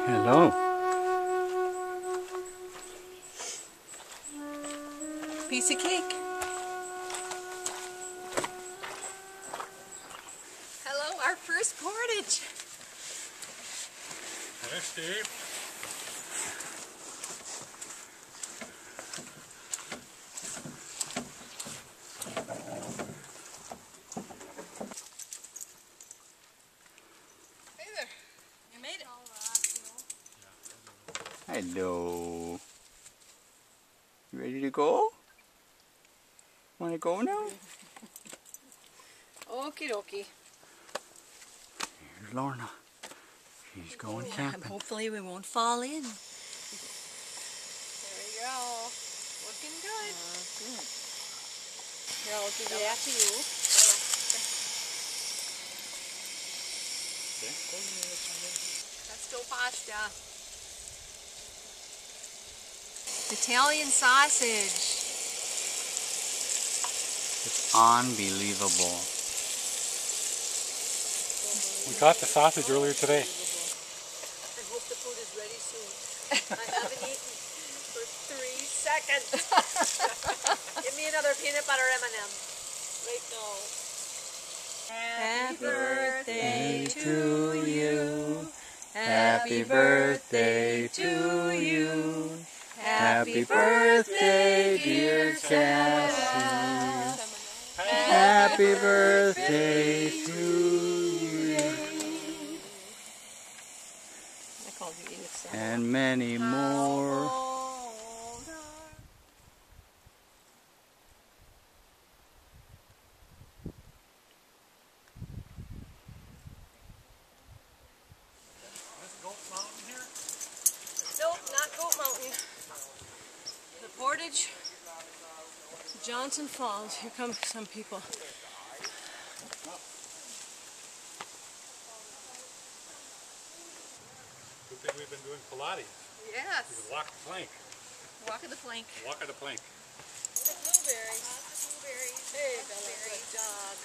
Hello. Piece of cake. Hello, our first portage. Hi, Steve. Hey there. You made it. Hello. You ready to go? Want to go now? Okie dokie. Here's Lorna. She's going camping. Hopefully we won't fall in. There we go. Looking good. Good. Here, I'll give that to you. Pesto pasta. Italian sausage. It's unbelievable. We got the sausage earlier today. I hope the food is ready soon. I haven't eaten for 3 seconds. Give me another peanut butter M&M. Right now. Happy birthday to you. Happy birthday to you. Happy birthday, dear Cassie. Happy birthday to you. I called you Edith. And many more. Nope, not Goat Mountain. The portage to Johnson Falls. Here come some people. Good thing we've been doing Pilates. Yes. You can walk the plank. Walk of the plank. Walk on the plank. The blueberries. Hey, Bella, good dog.